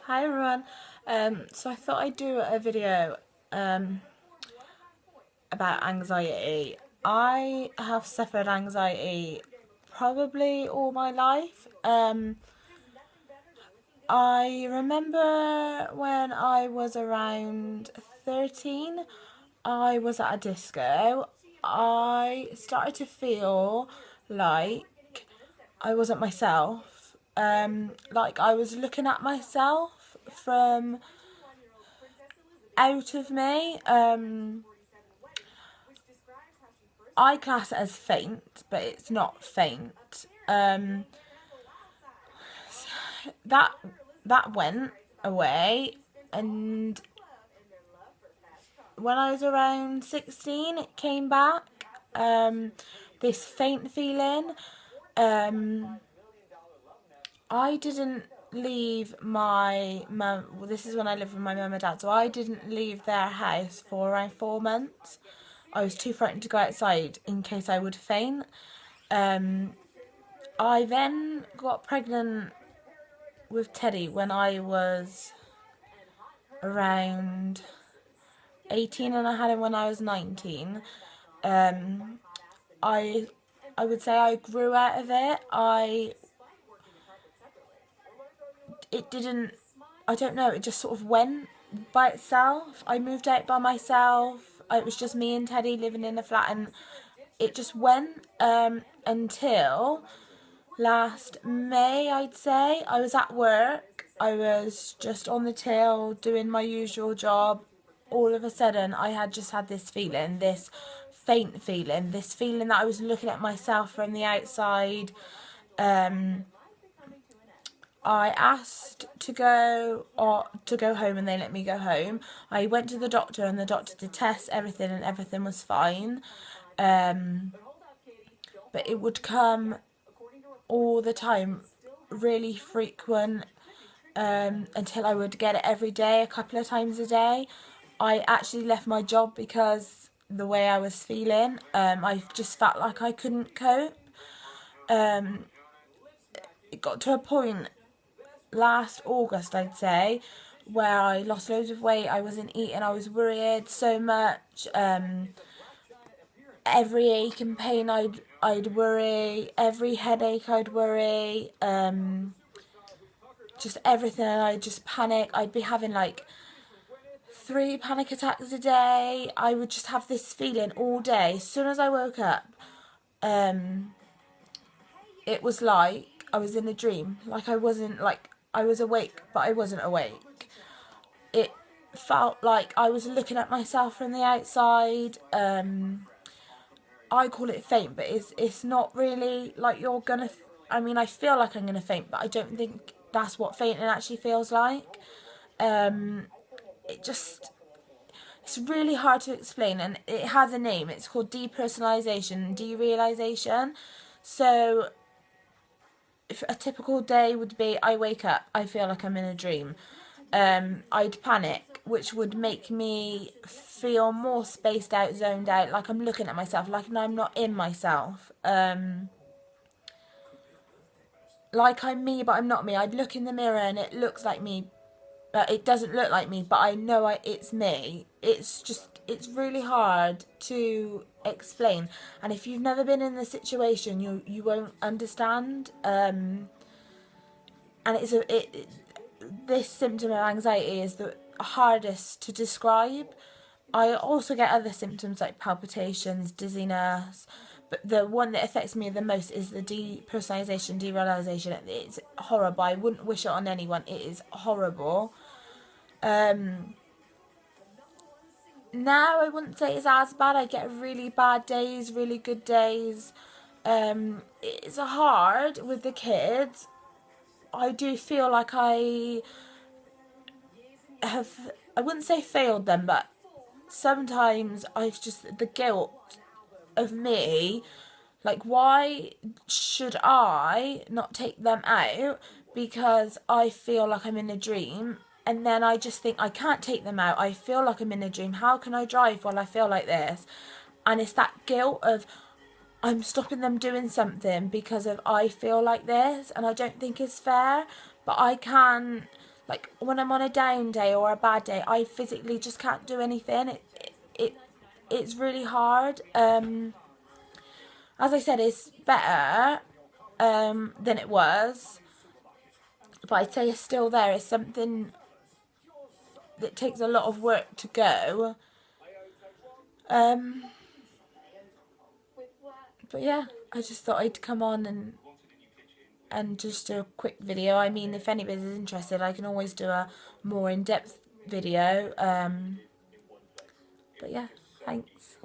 Hi everyone. So I thought I'd do a video about anxiety. I have suffered anxiety probably all my life. I remember when I was around 13, I was at a disco. I started to feel like I wasn't myself. Like I was looking at myself from out of me. I class it as faint, but it's not faint. That that went away, and when I was around 16, it came back. This faint feeling. I didn't leave my mum. Well, this is when I lived with my mum and dad, so I didn't leave their house for around 4 months. I was too frightened to go outside in case I would faint. I then got pregnant with Teddy when I was around 18, and I had him when I was 19. I would say I grew out of it. It didn't, I don't know, it just sort of went by itself. I moved out by myself. It was just me and Teddy living in a flat, and it just went until last May, I'd say. I was at work. I was just on the till doing my usual job. All of a sudden, I had just had this feeling, this faint feeling, this feeling that I was looking at myself from the outside. I asked to go home, and they let me go home. I went to the doctor, and the doctor did tests, everything, and everything was fine. But it would come all the time, really frequent, until I would get it every day, a couple of times a day. I actually left my job because the way I was feeling. I just felt like I couldn't cope. It got to a point last August, I'd say, where I lost loads of weight. I wasn't eating. I was worried so much. Every ache and pain, I'd worry. Every headache, I'd worry. Just everything, and I'd just panic. I'd be having like 3 panic attacks a day. I would just have this feeling all day. As soon as I woke up, it was like I was in a dream. Like I wasn't, like I was awake, but I wasn't awake. It felt like I was looking at myself from the outside. I call it faint, but it's not really like you're gonna. I mean, I feel like I'm gonna faint, but I don't think that's what fainting actually feels like. It just, it's really hard to explain, and it has a name. It's called depersonalization, derealization. So if a typical day would be, I wake up, I feel like I'm in a dream. I'd panic, which would make me feel more spaced out, zoned out, like I'm looking at myself, like I'm not in myself. Like I'm me, but I'm not me. I'd look in the mirror and it looks like me, but it doesn't look like me, but I know it's me. It's just, it's really hard to explain. And if you've never been in the situation, you won't understand. And it's this symptom of anxiety is the hardest to describe. I also get other symptoms like palpitations, dizziness, but the one that affects me the most is the depersonalization, derealization. It's horrible. I wouldn't wish it on anyone. It is horrible. Now I wouldn't say it's as bad. I get really bad days, really good days. It's hard with the kids. I do feel like I wouldn't say failed them, but sometimes I've just, the guilt of me, like why should I not take them out because I feel like I'm in a dream, and then I just think I can't take them out. I feel like I'm in a dream. How can I drive while I feel like this? And it's that guilt of I'm stopping them doing something because of I feel like this, and I don't think it's fair, but I can't, like when I'm on a down day or a bad day, I physically just can't do anything. It's really hard. As I said, it's better than it was, but I'd say it's still there. It's something that takes a lot of work to go. But yeah, I just thought I'd come on and just do a quick video. I mean, if anybody's interested, I can always do a more in-depth video. But yeah, thanks.